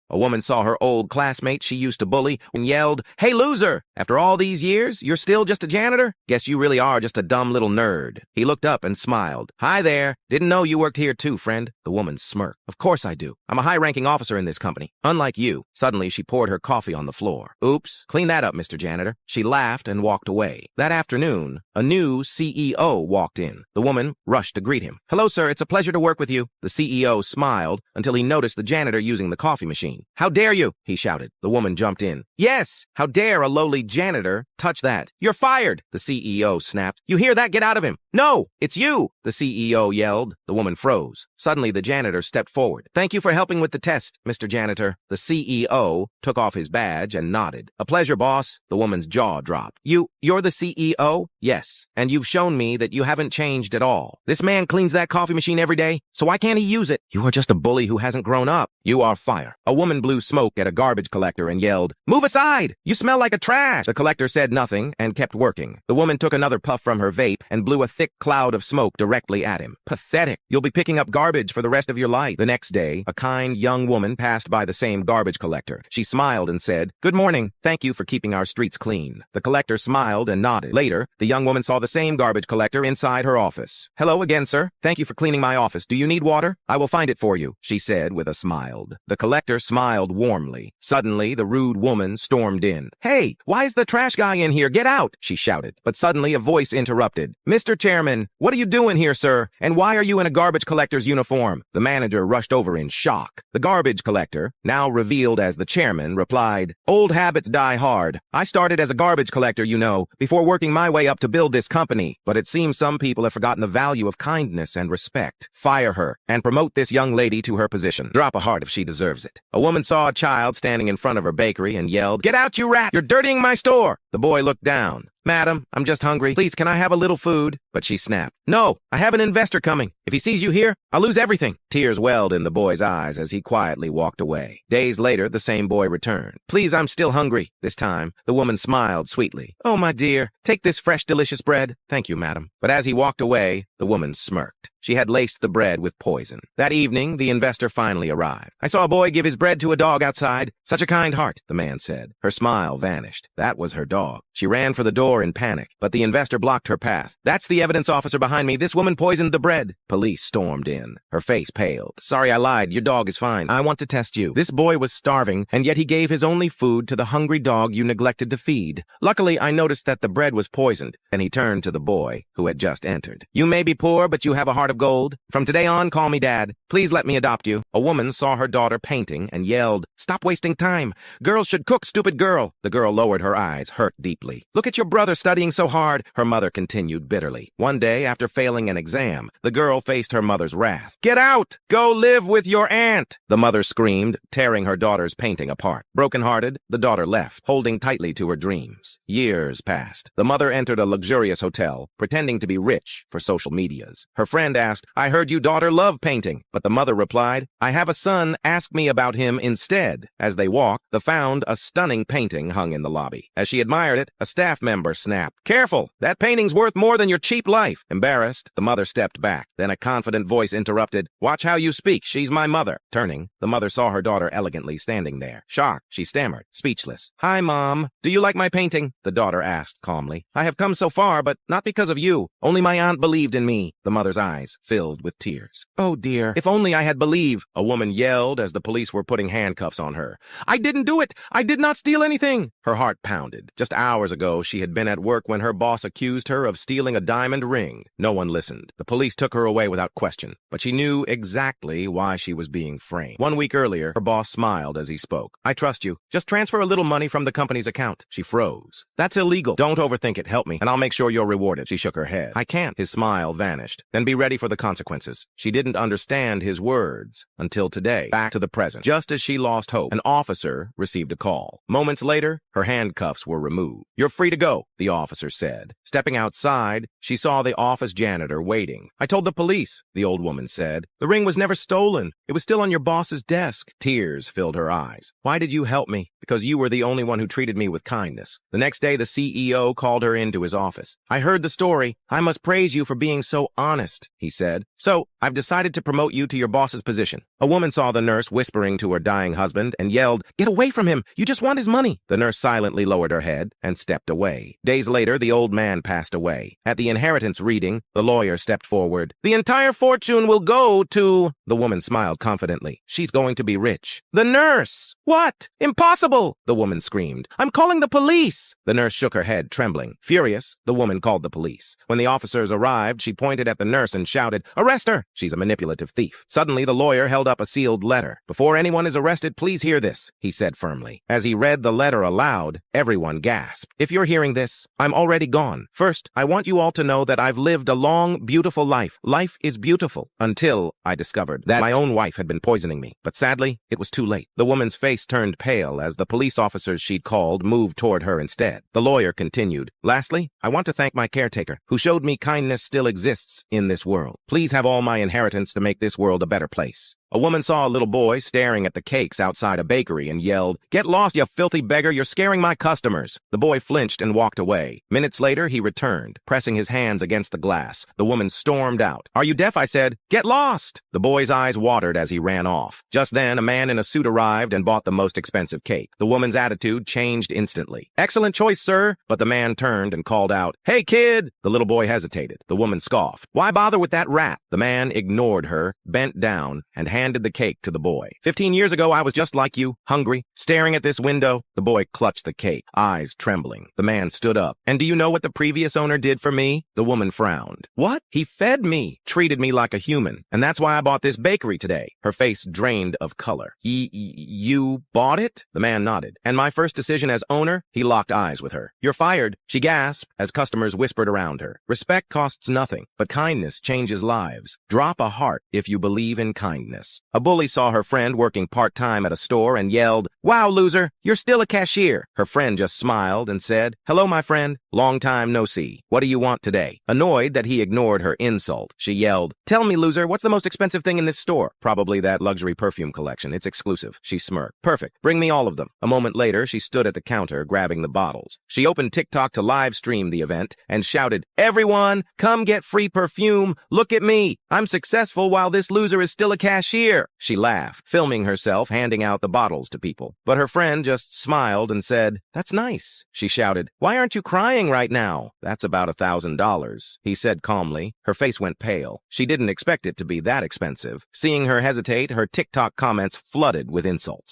A woman saw her old classmate she used to bully and yelled, "Hey, loser! After all these years, you're still just a janitor? Guess you really are just a dumb little nerd." He looked up and smiled. "Hi there. Didn't know you worked here too, friend." The woman smirked. "Of course I do. I'm a high-ranking officer in this company. Unlike you." Suddenly, she poured her coffee on the floor. "Oops. Clean that up, Mr. Janitor." She laughed and walked away. That afternoon, a new CEO walked in. The woman rushed to greet him. "Hello, sir. It's a pleasure to work with you." The CEO smiled until he noticed the janitor using the coffee machine. "How dare you?" he shouted. The woman jumped in. "Yes! How dare a lowly janitor touch that? You're fired!" The CEO snapped. "You hear that? Get out of him!" "No! It's you!" the CEO yelled. The woman froze. Suddenly, the janitor stepped forward. "Thank you for helping with the test, Mr. Janitor." The CEO took off his badge and nodded. "A pleasure, boss." The woman's jaw dropped. You're the CEO?" "Yes. And you've shown me that you haven't changed at all. This man cleans that coffee machine every day, so why can't he use it? You are just a bully who hasn't grown up. You are fired." A woman blew smoke at a garbage collector and yelled, "Move aside! You smell like a trash!" The collector said nothing and kept working. The woman took another puff from her vape and blew a thick cloud of smoke directly at him. "Pathetic. You'll be picking up garbage for the rest of your life." The next day, a kind young woman passed by the same garbage collector. She smiled and said, "Good morning. Thank you for keeping our streets clean." The collector smiled and nodded. Later, the young woman saw the same garbage collector inside her office. "Hello again, sir. Thank you for cleaning my office. Do you need water? I will find it for you," she said with a smile. The collector smiled warmly. Suddenly, the rude woman stormed in. "Hey, why is the trash guy in here? Get out!" she shouted. But suddenly a voice interrupted. "Mr. Chairman, what are you doing here, sir? And why are you in a garbage collector's uniform?" The manager rushed over in shock. The garbage collector, now revealed as the chairman, replied, "Old habits die hard. I started as a garbage collector, you know, before working my way up to build this company. But it seems some people have forgotten the value of kindness and respect. Fire her and promote this young lady to her position. Drop a heart if she deserves it." A woman saw a child standing in front of her bakery and yelled, "Get out, you rat! You're dirtying my store!" The boy looked down. "Madam, I'm just hungry. Please, can I have a little food?" But she snapped, "No, I have an investor coming. If he sees you here, I'll lose everything." Tears welled in the boy's eyes as he quietly walked away. Days later, the same boy returned. "Please, I'm still hungry." This time, the woman smiled sweetly. "Oh, my dear, take this fresh, delicious bread." "Thank you, madam." But as he walked away, the woman smirked. She had laced the bread with poison. That evening, the investor finally arrived. "I saw a boy give his bread to a dog outside. Such a kind heart," the man said. Her smile vanished. That was her dog. She ran for the door in panic, but the investor blocked her path. "That's the evidence officer behind me. This woman poisoned the bread." Police stormed in. Her face paled. "Sorry, I lied. Your dog is fine. I want to test you. This boy was starving, and yet he gave his only food to the hungry dog you neglected to feed. Luckily, I noticed that the bread was poisoned." And he turned to the boy, who had just entered. "You may be poor, but you have a heart of gold. From today on, call me Dad. Please let me adopt you." A woman saw her daughter painting and yelled, "Stop wasting time. Girls should cook, stupid girl." The girl lowered her eyes, hurt deeply. "Look at your brother studying so hard," her mother continued bitterly. One day, after failing an exam, the girl faced her mother's wrath. "Get out! Go live with your aunt!" the mother screamed, tearing her daughter's painting apart. Broken-hearted, the daughter left, holding tightly to her dreams. Years passed. The mother entered a luxurious hotel, pretending to be rich for social medias. Her friend asked, "I heard you daughter love painting." But the mother replied, "I have a son, ask me about him instead." As they walked, they found a stunning painting hung in the lobby. As she admired it, a staff member snapped, "Careful! That painting's worth more than your cheap life." Embarrassed, the mother stepped back. Then a confident voice interrupted, "Watch how you speak. She's my mother." Turning, the mother saw her daughter elegantly standing there. Shocked, she stammered, speechless. "Hi, Mom. Do you like my painting?" the daughter asked calmly. "I have come so far, but not because of you. Only my aunt believed in me." The mother's eyes filled with tears. "Oh, dear. If only I had believed," a woman yelled as the police were putting handcuffs on her. "I didn't do it. I did not steal anything." Her heart pounded. Just hours ago, she had been at work when her boss accused her of stealing a diamond ring. No one listened. The police took her away without question, but she knew exactly why she was being framed. 1 week earlier, her boss smiled as he spoke. "I trust you. Just transfer a little money from the company's account." She froze. "That's illegal." "Don't overthink it. Help me, and I'll make sure you're rewarded." She shook her head. "I can't." His smile vanished. "Then be ready for the consequences." She didn't understand his words until today. Back to the present. Just as she lost hope, an officer received a call. Moments later, her handcuffs were removed. "You're free to go," the officer said. Stepping outside, she saw the office janitor waiting. "I told the police," the old woman said. "The ring was never stolen. It was still on your boss's desk." Tears filled her eyes. "Why did you help me?" "Because you were the only one who treated me with kindness." The next day, the CEO called her into his office. "I heard the story. I must praise you for being so honest," he he said. So, I've decided to promote you to your boss's position. A woman saw the nurse whispering to her dying husband and yelled, "Get away from him! You just want his money!" The nurse silently lowered her head and stepped away. Days later, the old man passed away. At the inheritance reading, the lawyer stepped forward. "The entire fortune will go to..." The woman smiled confidently. "She's going to be rich." "The nurse!" "What? Impossible!" the woman screamed. "I'm calling the police!" The nurse shook her head, trembling. Furious, the woman called the police. When the officers arrived, she pointed at the nurse and shouted, "Arrest her! She's a manipulative thief." Suddenly, the lawyer held up a sealed letter. "Before anyone is arrested, please hear this," he said firmly. As he read the letter aloud, everyone gasped. "If you're hearing this, I'm already gone. First, I want you all to know that I've lived a long, beautiful life. Life is beautiful. Until I discovered that my own wife had been poisoning me. But sadly, it was too late." The woman's face turned pale as the police officers she'd called moved toward her instead. The lawyer continued, "Lastly, I want to thank my caretaker, who showed me kindness still exists in this world. Please have all my inheritance to make this world a better place." A woman saw a little boy staring at the cakes outside a bakery and yelled, "Get lost, you filthy beggar! You're scaring my customers!" The boy flinched and walked away. Minutes later, he returned, pressing his hands against the glass. The woman stormed out. "Are you deaf?" I said. "Get lost!" The boy's eyes watered as he ran off. Just then, a man in a suit arrived and bought the most expensive cake. The woman's attitude changed instantly. "Excellent choice, sir!" But the man turned and called out, "Hey, kid!" The little boy hesitated. The woman scoffed. "Why bother with that rat?" The man ignored her, bent down, and handed the cake to the boy. "15 years ago, I was just like you, hungry, staring at this window." The boy clutched the cake, eyes trembling. The man stood up. "And do you know what the previous owner did for me?" The woman frowned. "What?" "He fed me, treated me like a human, and that's why I bought this bakery today." Her face drained of color. You bought it?" The man nodded. "And my first decision as owner?" He locked eyes with her. "You're fired." She gasped as customers whispered around her. Respect costs nothing, but kindness changes lives. Drop a heart if you believe in kindness. A bully saw her friend working part-time at a store and yelled, "Wow, loser, you're still a cashier." Her friend just smiled and said, "Hello, my friend. Long time no see. What do you want today?" Annoyed that he ignored her insult, she yelled, "Tell me, loser, what's the most expensive thing in this store?" "Probably that luxury perfume collection. It's exclusive." She smirked. "Perfect. Bring me all of them." A moment later, she stood at the counter grabbing the bottles. She opened TikTok to live stream the event and shouted, "Everyone, come get free perfume. Look at me. I'm successful while this loser is still a cashier." She laughed, filming herself handing out the bottles to people. But her friend just smiled and said, "That's nice." She shouted, "Why aren't you crying right now?" "That's about $1,000, he said calmly. Her face went pale. She didn't expect it to be that expensive. Seeing her hesitate, her TikTok comments flooded with insults.